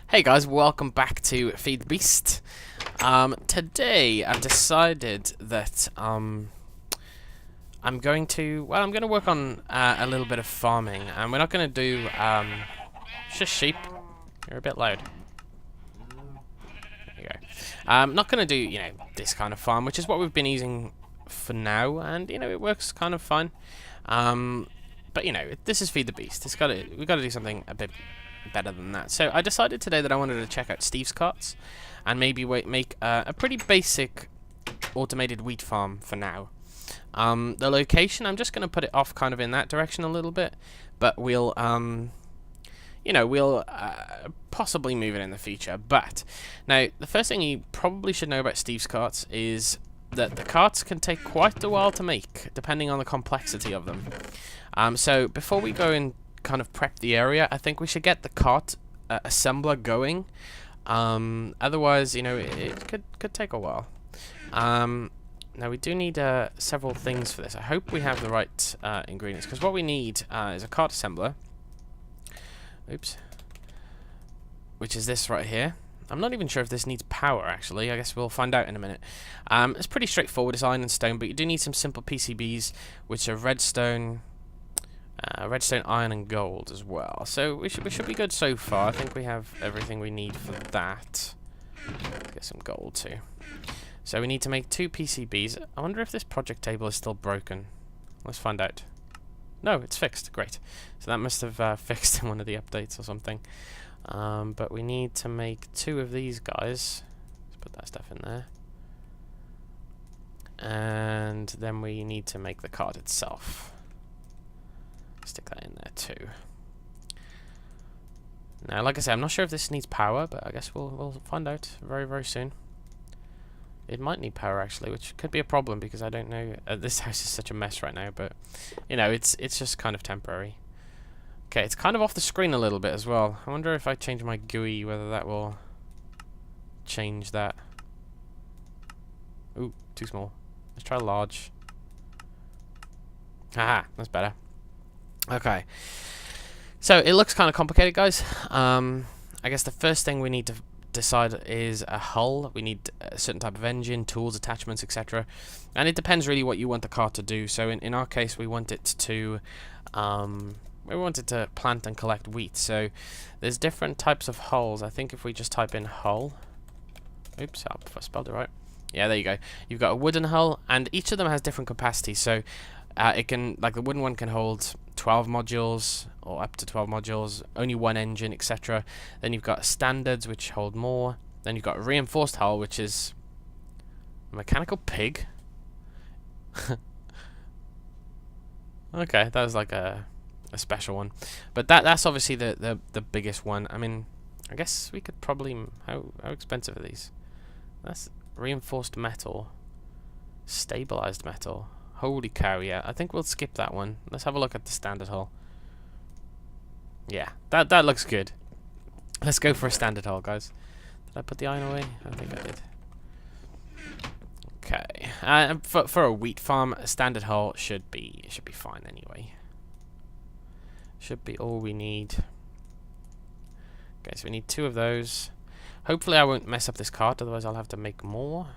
Hey guys, welcome back to Feed the Beast. Today I've decided that I'm going to work on a little bit of farming, and we're not going to do just sheep. You're a bit loud. There you go. I'm not going to do this kind of farm, which is what we've been using for now, and it works kind of fine. But this is Feed the Beast. We've got to do something a bit better than that. So I decided today that I wanted to check out Steve's carts and maybe make a pretty basic automated wheat farm for now. The location, I'm just going to put it off kind of in that direction a little bit, but we'll possibly move it in the future. But now the first thing you probably should know about Steve's carts is that the carts can take quite a while to make depending on the complexity of them. So before we go and kind of prep the area, I think we should get the cart assembler going. Otherwise, it could take a while. Now we do need several things for this. I hope we have the right ingredients, because what we need is a cart assembler. Oops. Which is this right here. I'm not even sure if this needs power, actually. I guess we'll find out in a minute. It's pretty straightforward. It's iron and stone, but you do need some simple PCBs, which are redstone, iron, and gold as well. So we should be good so far. I think we have everything we need for that. Get some gold too. So we need to make 2 PCBs. I wonder if this project table is still broken. Let's find out. No, it's fixed. Great. So that must have fixed in one of the updates or something. But we need to make 2 of these guys. Let's put that stuff in there. And then we need to make the card itself. Stick that in there too. Now, like I said, I'm not sure if this needs power, but I guess we'll find out very, very soon. It might need power, actually, which could be a problem because I don't know. This house is such a mess right now, but it's just kind of temporary. Okay, it's kind of off the screen a little bit as well. I wonder if I change my GUI, whether that will change that. Ooh, too small. Let's try large. Haha, that's better. Okay, so it looks kind of complicated, guys. I guess the first thing we need to decide is a hull. We need a certain type of engine, tools, attachments, etc. And it depends really what you want the car to do. So in our case, we want it to plant and collect wheat. So there's different types of hulls. I think if we just type in hull, oops, I spelled it right. Yeah, there you go. You've got a wooden hull, and each of them has different capacities. So it can, like the wooden one can hold 12 modules or up to 12 modules, only 1 engine, etc. Then you've got standards, which hold more. Then you've got a reinforced hull, which is a mechanical pig. Okay, that was like a special one, but that's obviously the biggest one. I mean, I guess we could probably how expensive are these? That's reinforced metal, stabilized metal. Holy cow, yeah. I think we'll skip that one. Let's have a look at the standard hull. Yeah, that looks good. Let's go for a standard hull, guys. Did I put the iron away? I think I did. Okay. For a wheat farm, a standard hull should be fine anyway. Should be all we need. Okay, so we need 2 of those. Hopefully I won't mess up this cart, otherwise I'll have to make more.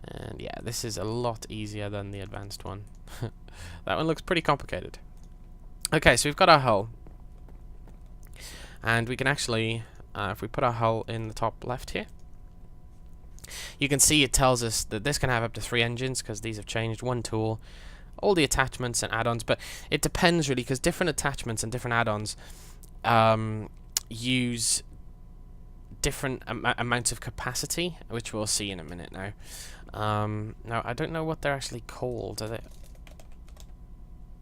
And yeah, this is a lot easier than the advanced one. That one looks pretty complicated. Okay, so we've got our hull. And we can actually, if we put our hull in the top left here, you can see it tells us that this can have up to 3 engines, because these have changed, 1 tool, all the attachments and add-ons. But it depends really, because different attachments and different add-ons use different amounts of capacity, which we'll see in a minute now. Now I don't know what they're actually called. Are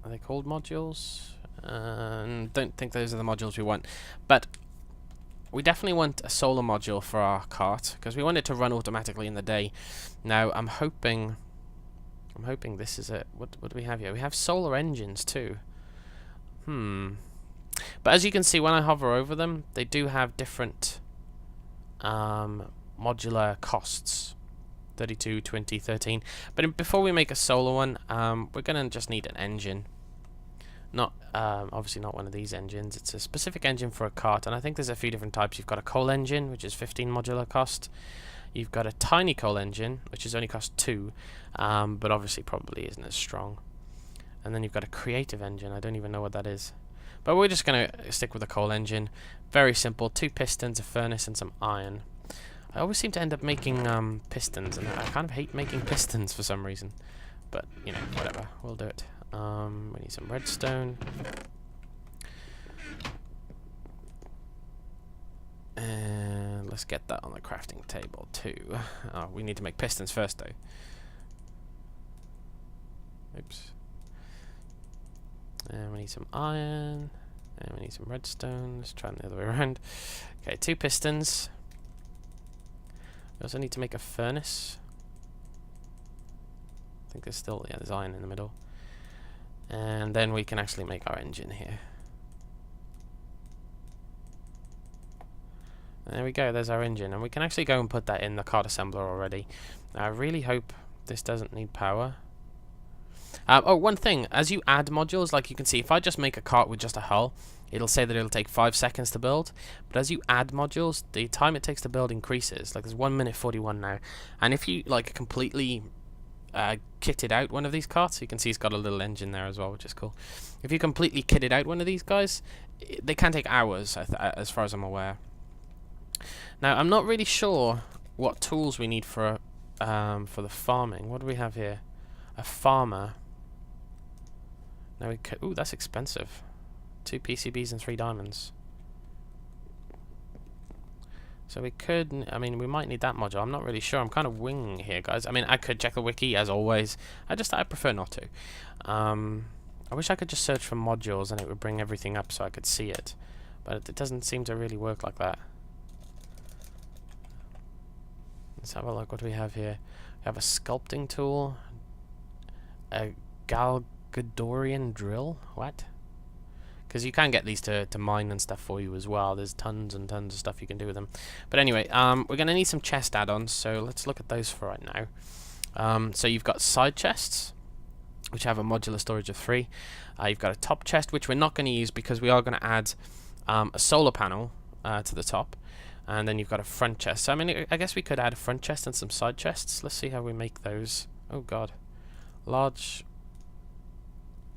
they called modules? Don't think those are the modules we want, but we definitely want a solar module for our cart, because we want it to run automatically in the day. Now I'm hoping this is it. What do we have here? We have solar engines too. But as you can see, when I hover over them, they do have different modular costs. 32, 20, 13. But before we make a solar one, we're going to just need an engine. Not obviously not one of these engines. It's a specific engine for a cart, and I think there's a few different types. You've got a coal engine, which is 15 modular cost. You've got a tiny coal engine, which is only cost 2, but obviously probably isn't as strong. And then you've got a creative engine. I don't even know what that is. But we're just going to stick with the coal engine. Very simple. 2 pistons, a furnace, and some iron. I always seem to end up making pistons, and I kind of hate making pistons for some reason. But, you know, whatever. We'll do it. We need some redstone. And let's get that on the crafting table too. Oh, we need to make pistons first though. Oops. And we need some iron. And we need some redstone. Let's try them the other way around. Okay, 2 pistons. We also need to make a furnace. I think there's still, yeah, there's iron in the middle. And then we can actually make our engine here. There we go, there's our engine. And we can actually go and put that in the cart assembler already. I really hope this doesn't need power. Oh, one thing, as you add modules, like you can see, if I just make a cart with just a hull, it'll say that it'll take 5 seconds to build. But as you add modules, the time it takes to build increases. Like there's 1 minute 41 now. And if you like completely kitted out one of these carts, you can see it's got a little engine there as well, which is cool. If you completely kitted out one of these guys, they can take hours, as far as I'm aware. Now, I'm not really sure what tools we need for the farming. What do we have here? A farmer. Now we could. Ooh, that's expensive. 2 PCBs and 3 diamonds. So we could. I mean, we might need that module. I'm not really sure. I'm kind of winging here, guys. I mean, I could check the wiki as always. I prefer not to. I wish I could just search for modules and it would bring everything up so I could see it, but it doesn't seem to really work like that. Let's have a look. What do we have here? We have a sculpting tool, a Galgadorian drill. What? Because you can get these to mine and stuff for you as well. There's tons and tons of stuff you can do with them. But anyway, we're going to need some chest add-ons, so let's look at those for right now. So you've got side chests, which have a modular storage of 3. You've got a top chest, which we're not going to use because we are going to add a solar panel to the top. And then you've got a front chest. So, I mean, I guess we could add a front chest and some side chests. Let's see how we make those. Oh, God. Large.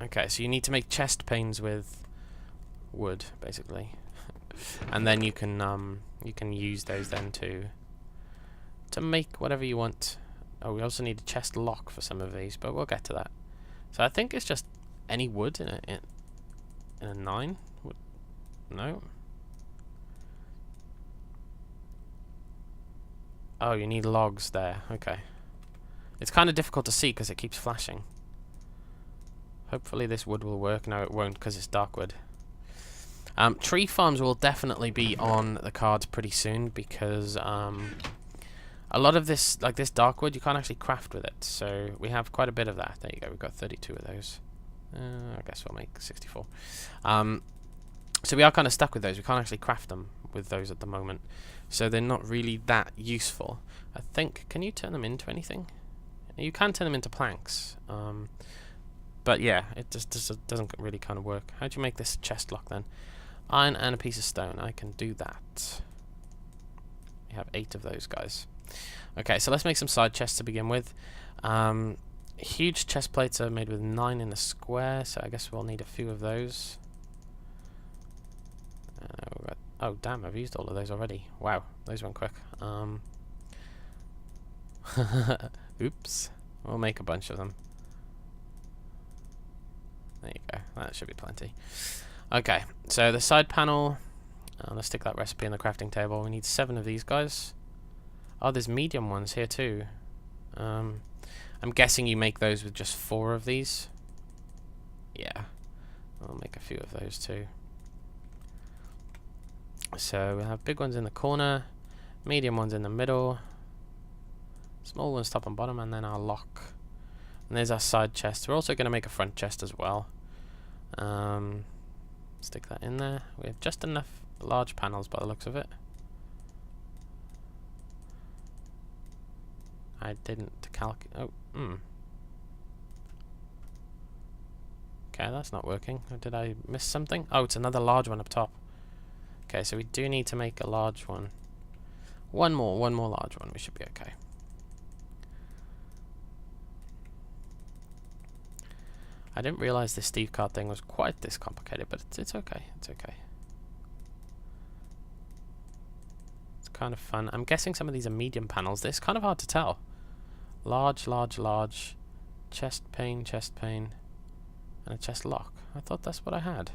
Okay, so you need to make chest panes with wood, basically. And then you can use those then to make whatever you want. Oh, we also need a chest lock for some of these, but we'll get to that. So I think it's just any wood in a 9. No. Oh, you need logs there. Okay. It's kind of difficult to see because it keeps flashing. Hopefully this wood will work. No, it won't because it's dark wood. Tree farms will definitely be on the cards pretty soon because a lot of this, like this dark wood, you can't actually craft with it. So we have quite a bit of that. There you go. We've got 32 of those. I guess we'll make 64. So we are kind of stuck with those. We can't actually craft them with those at the moment. So they're not really that useful. I think, can you turn them into anything? You can turn them into planks. But yeah, it just doesn't really kind of work. How do you make this chest lock then? Iron and a piece of stone. I can do that. We have 8 of those guys. Okay, so let's make some side chests to begin with. Huge chest plates are made with 9 in a square, so I guess we'll need a few of those. Oh damn, I've used all of those already. Wow, those went quick. Oops. We'll make a bunch of them. There you go. That should be plenty. Okay, so the side panel. Let's stick that recipe in the crafting table. We need 7 of these guys. Oh, there's medium ones here too. I'm guessing you make those with just 4 of these. Yeah. I'll make a few of those too. So we have big ones in the corner, medium ones in the middle, small ones top and bottom, and then our lock. And there's our side chest. We're also going to make a front chest as well. Stick that in there. We have just enough large panels by the looks of it. I didn't calculate. Oh, Okay, that's not working. Did I miss something? Oh, it's another large one up top. Okay, so we do need to make a large one. One more large one. We should be okay. I didn't realize this Steve card thing was quite this complicated, but it's okay. It's okay. It's kind of fun. I'm guessing some of these are medium panels. It's kind of hard to tell. Large, large, large. Chest pane, and a chest lock. I thought that's what I had.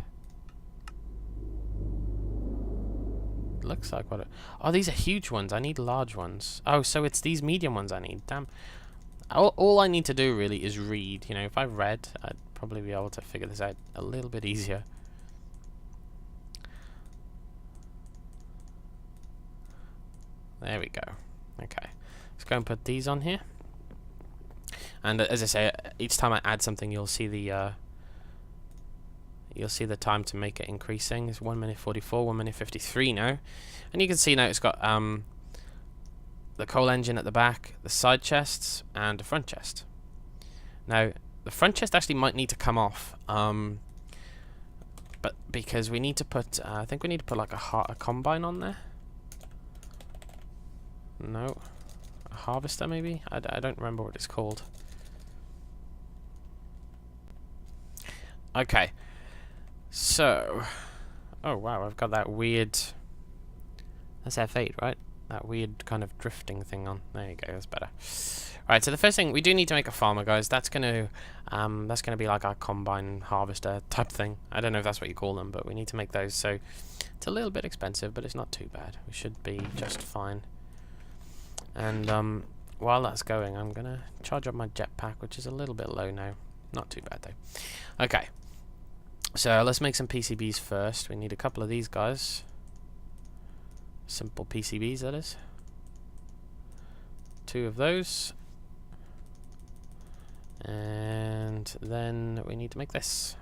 It looks like what it... Oh, these are huge ones. I need large ones. Oh, so it's these medium ones I need. Damn. All I need to do really is read. You know, if I read, I'd probably be able to figure this out a little bit easier. There we go. Okay. Let's go and put these on here. And as I say, each time I add something, you'll see the time to make it increasing. It's 1 minute 44, 1 minute 53 now, and you can see now it's got the coal engine at the back, the side chests, and the front chest. Now the front chest actually might need to come off, but because we need to put, I think we need to put like a combine on there. No, a harvester maybe. I don't remember what it's called. Okay, so, oh wow, I've got that weird, that's F8, right? That weird kind of drifting thing on. There you go, that's better. Alright, so the first thing, we do need to make a farmer, guys. That's gonna be like our combine harvester type thing. I don't know if that's what you call them, but we need to make those. So, it's a little bit expensive, but it's not too bad. We should be just fine. And, while that's going, I'm gonna charge up my jetpack, which is a little bit low now. Not too bad, though. Okay. So let's make some PCBs first. We need a couple of these guys. Simple PCBs, that is. 2 of those. And then we need to make this.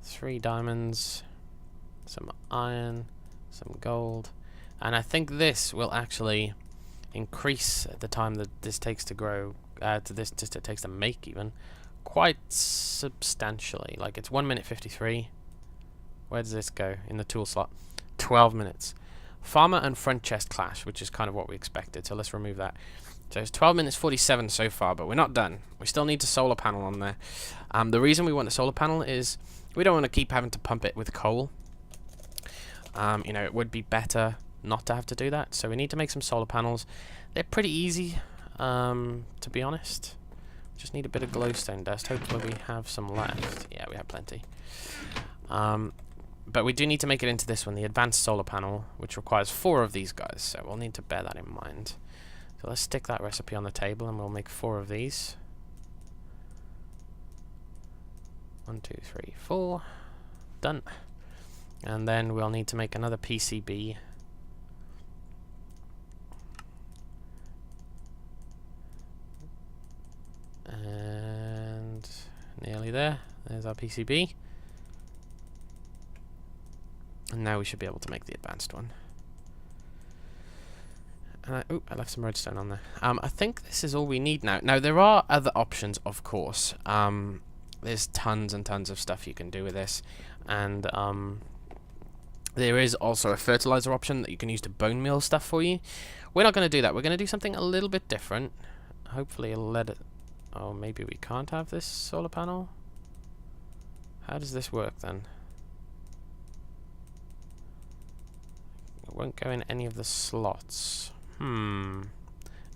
3 diamonds, some iron, some gold. And I think this will actually increase the time that this takes to grow, it takes to make even, quite substantially. Like, it's 1 minute 53. Where does this go? In the tool slot. 12 minutes. Farmer and front chest clash, which is kind of what we expected, so let's remove that. So it's 12 minutes 47 so far, but we're not done. We still need a solar panel on there. The reason we want a solar panel is we don't want to keep having to pump it with coal. You know, it would be better not to have to do that, so we need to make some solar panels. They're pretty easy, to be honest. Just need a bit of glowstone dust. Hopefully we have some left. Yeah, we have plenty. But we do need to make it into this one, the advanced solar panel, which requires 4 of these guys, so we'll need to bear that in mind. So let's stick that recipe on the table and we'll make 4 of these. 1, 2, 3, 4. Done. And then we'll need to make another PCB. And nearly there. There's our PCB. And now we should be able to make the advanced one. And I left some redstone on there. I think this is all we need now. Now, there are other options, of course. There's tons and tons of stuff you can do with this. And there is also a fertilizer option that you can use to bone meal stuff for you. We're not going to do that. We're going to do something a little bit different. Hopefully it'll let it... Oh, maybe we can't have this solar panel? How does this work then? It won't go in any of the slots. Am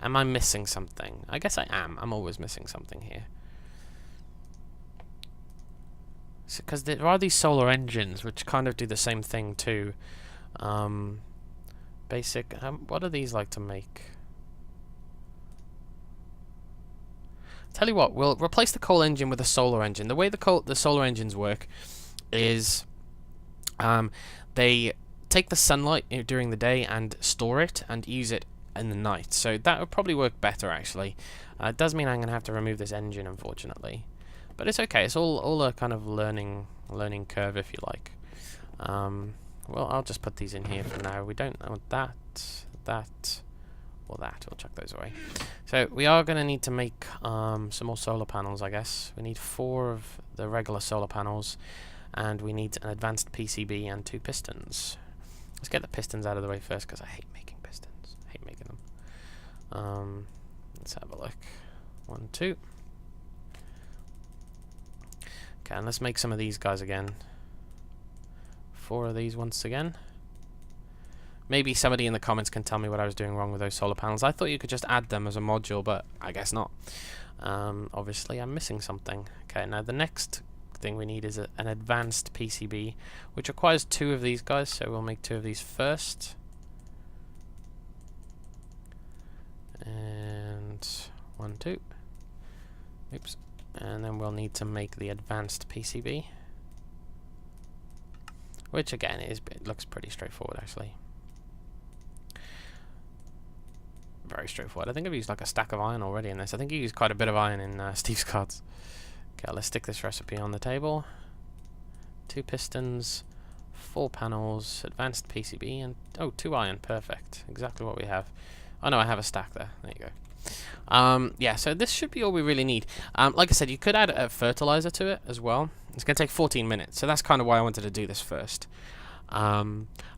I missing something? I guess I am. I'm always missing something here. Because there are these solar engines which kind of do the same thing too. Basic... what are these like to make? Tell you what, we'll replace the coal engine with a solar engine. The way the solar engines work is they take the sunlight during the day and store it and use it in the night. So that would probably work better, actually. It does mean I'm going to have to remove this engine, unfortunately. But it's okay. It's all a kind of learning curve, if you like. Well, I'll just put these in here for now. We don't want that, Or that, we'll chuck those away. So we are going to need to make some more solar panels, I guess. We need 4 of the regular solar panels, and we need an advanced PCB and 2 pistons. Let's get the pistons out of the way first, because I hate making pistons. I hate making them. Let's have a look. 1, 2. Okay, and let's make some of these guys again. 4 of these once again. Maybe somebody in the comments can tell me what I was doing wrong with those solar panels. I thought you could just add them as a module, but I guess not. Obviously, I'm missing something. Okay, now the next thing we need is an advanced PCB, which requires 2 of these guys, so we'll make 2 of these first. And 1, 2. Oops. And then we'll need to make the advanced PCB, which again it looks pretty straightforward actually. Very straightforward. I think I've used like a stack of iron already in this. I think you used quite a bit of iron in Steve's cards. Okay, let's stick this recipe on the table. 2 pistons, 4 panels, advanced PCB, and oh, 2 iron. Perfect. Exactly what we have. Oh no, I have a stack there. There you go. Yeah, so this should be all we really need. Like I said, you could add a fertilizer to it as well. It's going to take 14 minutes, so that's kind of why I wanted to do this first. I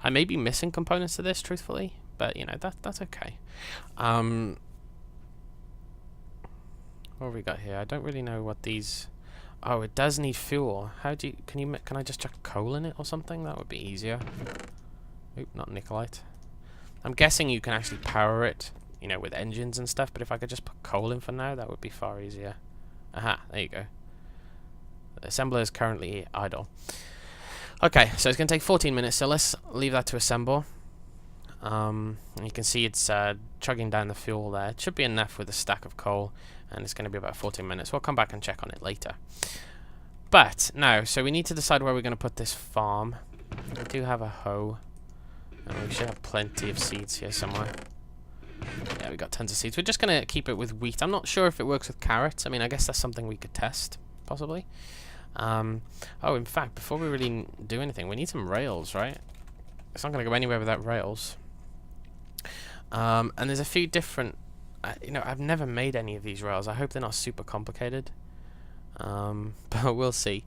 may be missing components to this, truthfully, but you know that's okay. What have we got here? I don't really know what these. Oh, it does need fuel. How do you? Can I just chuck coal in it or something? That would be easier. Oop, not Nicolite. I'm guessing you can actually power it, you know, with engines and stuff. But if I could just put coal in for now, that would be far easier. Aha, there you go. The assembler is currently idle. Okay, so it's going to take 14 minutes, so let's leave that to assemble. And you can see it's chugging down the fuel there. It should be enough with a stack of coal, and it's going to be about 14 minutes. We'll come back and check on it later. But, now, so we need to decide where we're going to put this farm. We do have a hoe, and we should have plenty of seeds here somewhere. Yeah, we got tons of seeds. We're just going to keep it with wheat. I'm not sure if it works with carrots. I mean, I guess that's something we could test, possibly. Oh, in fact, before we really do anything, we need some rails, right? It's not going to go anywhere without rails. And there's a few different... you know, I've never made any of these rails. I hope they're not super complicated. But we'll see.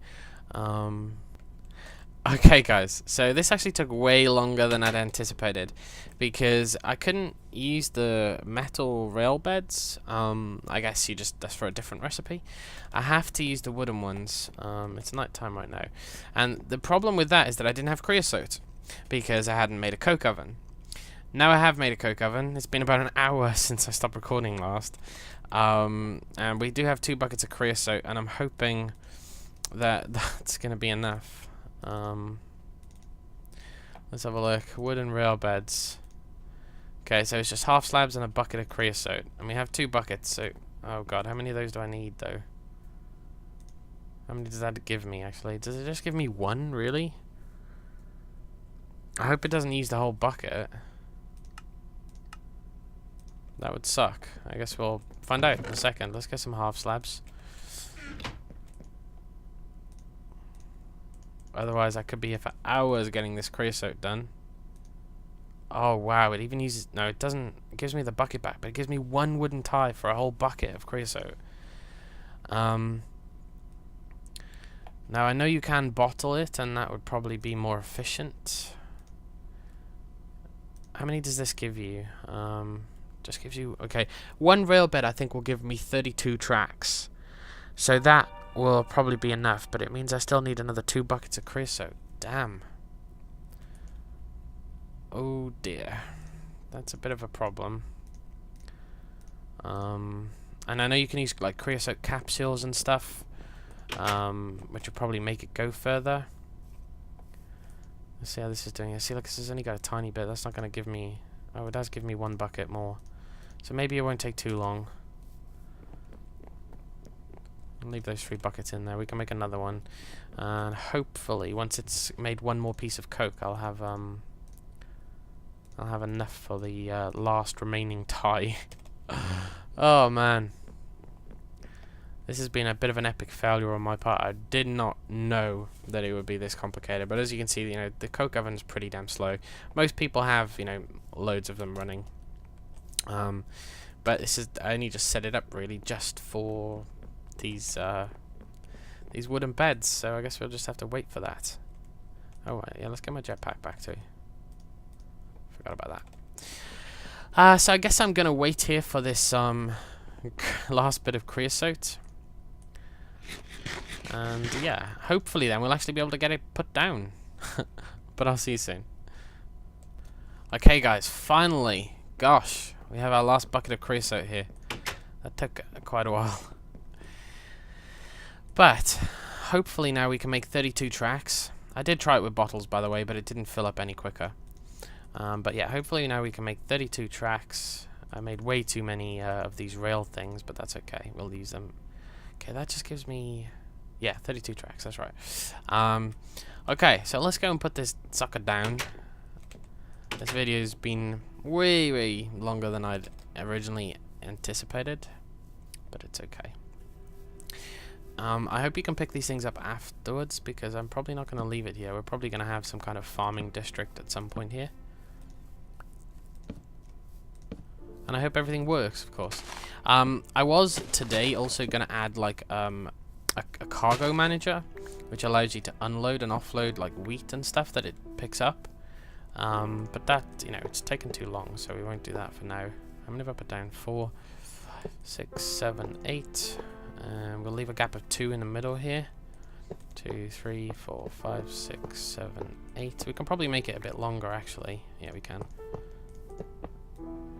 Okay, guys. So this actually took way longer than I'd anticipated, because I couldn't use the metal rail beds. I guess that's for a different recipe. I have to use the wooden ones. It's night time right now, and the problem with that is that I didn't have creosote because I hadn't made a coke oven. Now I have made a coke oven. It's been about an hour since I stopped recording last, and we do have 2 buckets of creosote, and I'm hoping that that's going to be enough. Let's have a look. Wooden rail beds. Okay, so it's just half slabs and a bucket of creosote, and we have 2 buckets. So, oh god, how many of those do I need though? How many does that give me actually? Does it just give me 1 really? I hope it doesn't use the whole bucket. That would suck. I guess we'll find out in a second. Let's get some half slabs. Otherwise, I could be here for hours getting this creosote done. Oh, wow. It even uses... No, it doesn't... It gives me the bucket back, but it gives me 1 wooden tie for a whole bucket of creosote. Now, I know you can bottle it, and that would probably be more efficient. How many does this give you? Just gives you... Okay. 1 rail bed, I think, will give me 32 tracks. So that will probably be enough, but it means I still need another 2 buckets of creosote. Damn. Oh dear. That's a bit of a problem. And I know you can use like creosote capsules and stuff, which will probably make it go further. Let's see how this is doing. I see, like, this has only got a tiny bit. That's not going to give me... Oh, it does give me 1 bucket more. So maybe it won't take too long. I'll leave those 3 buckets in there. We can make another one, and hopefully, once it's made 1 more piece of coke, I'll have enough for the last remaining tie. Oh man, this has been a bit of an epic failure on my part. I did not know that it would be this complicated, but as you can see, you know, the coke oven's pretty damn slow. Most people have, you know, loads of them running. But this is, I only just set it up really just for these wooden beds, so I guess we'll just have to wait for that. Oh wait, yeah, let's get my jetpack back too. Forgot about that. So I guess I'm gonna wait here for this last bit of creosote. And yeah, hopefully then we'll actually be able to get it put down. But I'll see you soon. Okay guys, finally, gosh, we have our last bucket of creosote here. That took quite a while. But hopefully now we can make 32 tracks. I did try it with bottles, by the way, but it didn't fill up any quicker. But yeah, hopefully now we can make 32 tracks. I made way too many of these rail things, but that's okay. We'll use them. Okay, that just gives me... yeah, 32 tracks, that's right. Okay, so let's go and put this sucker down. This video's been way longer than I'd originally anticipated, but it's okay. I hope you can pick these things up afterwards, because I'm probably not going to leave it here. We're probably going to have some kind of farming district at some point here. And I hope everything works, of course. I was today also going to add like a cargo manager, which allows you to unload and offload like wheat and stuff that it picks up. But that, you know, it's taken too long, so we won't do that for now. I'm going to put down 4, 5, 6, 7, 8. And we'll leave a gap of 2 in the middle here. 2, 3, 4, 5, 6, 7, 8. We can probably make it a bit longer, actually. Yeah, we can.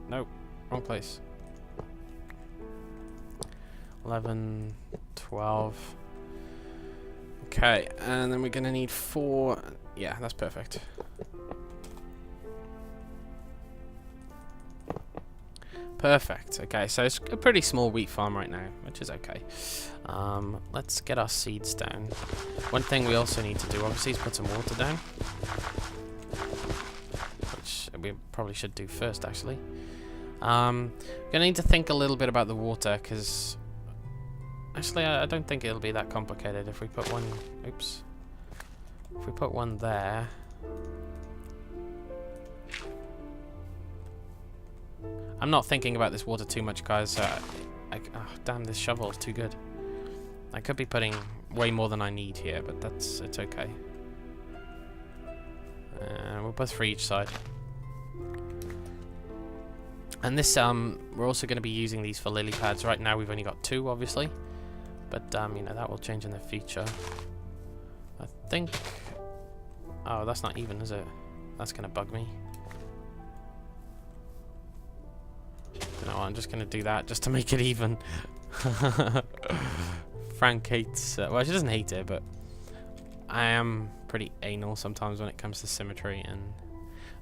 Nope, wrong place. 11, 12. Okay, and then we're gonna need 4. Yeah, that's perfect. Perfect. Okay, so it's a pretty small wheat farm right now, which is okay. Let's get our seeds down. One thing we also need to do, obviously, is put some water down, which we probably should do first, actually. Gonna need to think a little bit about the water, because actually, I don't think it'll be that complicated. If we put one, oops, if we put one there. I'm not thinking about this water too much, guys. Oh, damn, this shovel is too good. I could be putting way more than I need here, but it's okay. We'll put 3 each side. And this, we're also going to be using these for lily pads. Right now we've only got 2, obviously. But, you know, that will change in the future. I think... oh, that's not even, is it? That's going to bug me. You know what, I'm just going to do that just to make it even. Frank hates... well, she doesn't hate it, but I am pretty anal sometimes when it comes to symmetry, and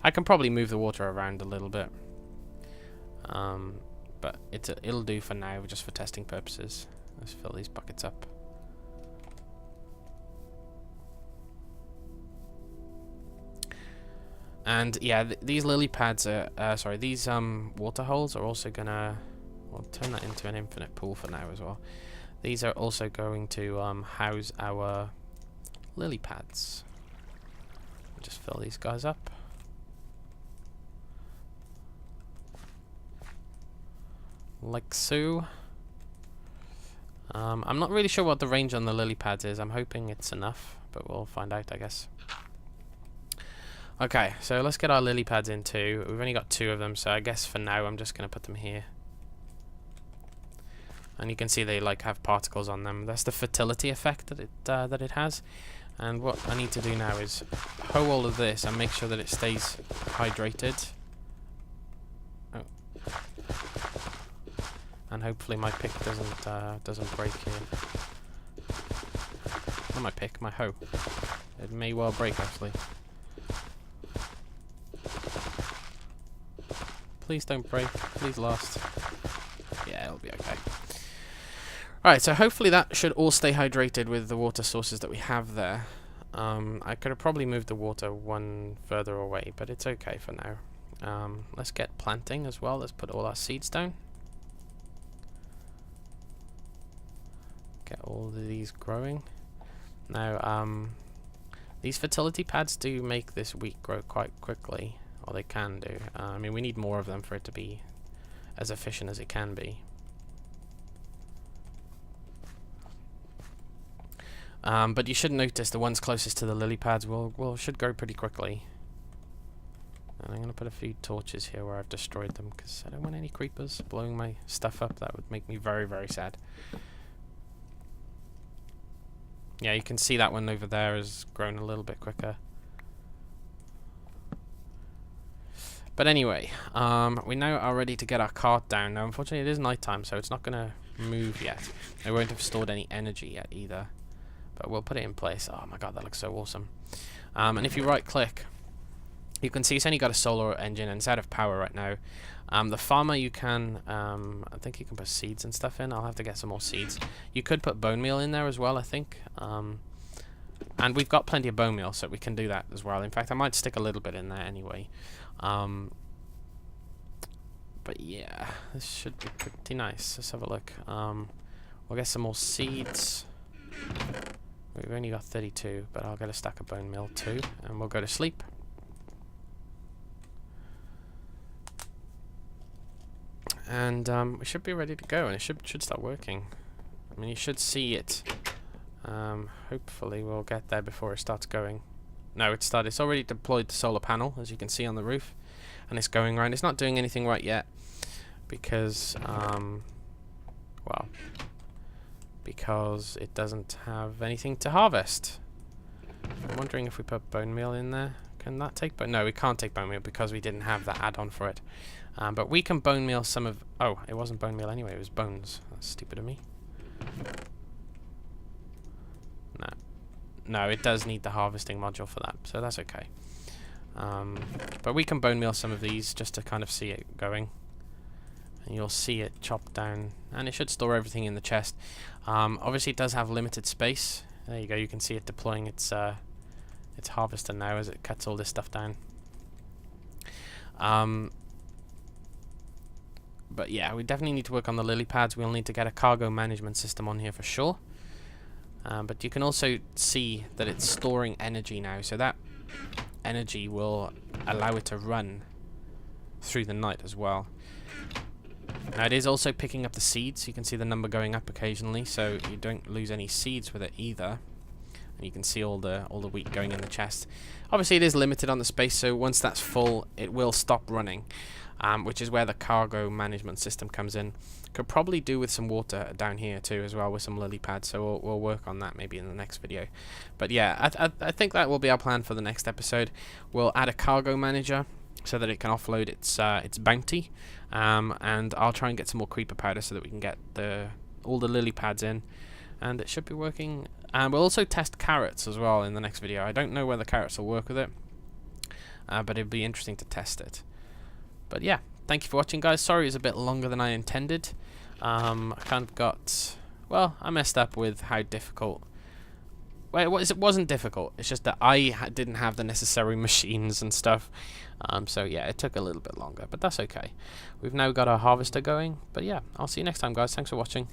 I can probably move the water around a little bit. But it'll do for now, just for testing purposes. Let's fill these buckets up. And yeah, these lily pads are, sorry, these water holes are also gonna, we'll turn that into an infinite pool for now as well. These are also going to house our lily pads. Just fill these guys up. Like so. I'm not really sure what the range on the lily pads is. I'm hoping it's enough, but we'll find out, I guess. Okay, so let's get our lily pads in too. We've only got 2 of them, so I guess for now I'm just going to put them here. And you can see they like have particles on them. That's the fertility effect that it has. And what I need to do now is hoe all of this and make sure that it stays hydrated. Oh. And hopefully my pick doesn't break here. Not my pick, my hoe. It may well break actually. Please don't break. Please last. Yeah, it'll be okay. Alright, so hopefully that should all stay hydrated with the water sources that we have there. I could have probably moved the water one further away, but it's okay for now. Let's get planting as well. Let's put all our seeds down. Get all of these growing. Now, these fertility pads do make this wheat grow quite quickly. Or they can do. I mean, we need more of them for it to be as efficient as it can be. But you should notice the ones closest to the lily pads should go pretty quickly. And I'm going to put a few torches here where I've destroyed them, because I don't want any creepers blowing my stuff up. That would make me very, very sad. Yeah, you can see that one over there has grown a little bit quicker. But anyway, we now are ready to get our cart down. Now, unfortunately, it is nighttime, so it's not going to move yet. I won't have stored any energy yet either. But we'll put it in place. Oh my god, that looks so awesome. And if you right-click, you can see it's only got a solar engine and it's out of power right now. The farmer, you can, I think you can put seeds and stuff in. I'll have to get some more seeds. You could put bone meal in there as well, I think. And we've got plenty of bone meal, so we can do that as well. In fact, I might stick a little bit in there anyway. But yeah, this should be pretty nice. Let's have a look. We'll get some more seeds. We've only got 32, but I'll get a stack of bone meal too, and we'll go to sleep. And we should be ready to go, and it should start working. I mean, you should see it. Hopefully we'll get there before it starts going. No, it started. It's already deployed the solar panel, as you can see on the roof, and it's going around. It's not doing anything right yet because, well, because it doesn't have anything to harvest. I'm wondering if we put bone meal in there. Can that take bone? No, we can't take bone meal because we didn't have that add-on for it. But we can bone meal some of... Oh, it wasn't bone meal anyway, it was bones. That's stupid of me. No. No, it does need the harvesting module for that, so that's okay. But we can bone meal some of these just to kind of see it going. And you'll see it chopped down, and it should store everything in the chest. Obviously it does have limited space. There you go, you can see it deploying its harvester now as it cuts all this stuff down. But yeah, we definitely need to work on the lily pads. We'll need to get a cargo management system on here for sure. But you can also see that it's storing energy now, so that energy will allow it to run through the night as well. Now it is also picking up the seeds. You can see the number going up occasionally, so you don't lose any seeds with it either. And you can see all the wheat going in the chest. Obviously it is limited on the space, so once that's full it will stop running, which is where the cargo management system comes in. Could probably do with some water down here too as well, with some lily pads, so we'll work on that maybe in the next video. But yeah, I think that will be our plan for the next episode. We'll add a cargo manager so that it can offload its bounty, and I'll try and get some more creeper powder so that we can get all the lily pads in, and it should be working. And we'll also test carrots as well in the next video. I don't know whether carrots will work with it, but it'd be interesting to test it. But yeah, thank you for watching, guys. Sorry it's a bit longer than I intended. I kind of got... Well, I messed up with how difficult... Well, it wasn't difficult. It's just that I didn't have the necessary machines and stuff. So yeah, it took a little bit longer, but that's okay. We've now got our harvester going. But yeah, I'll see you next time, guys. Thanks for watching.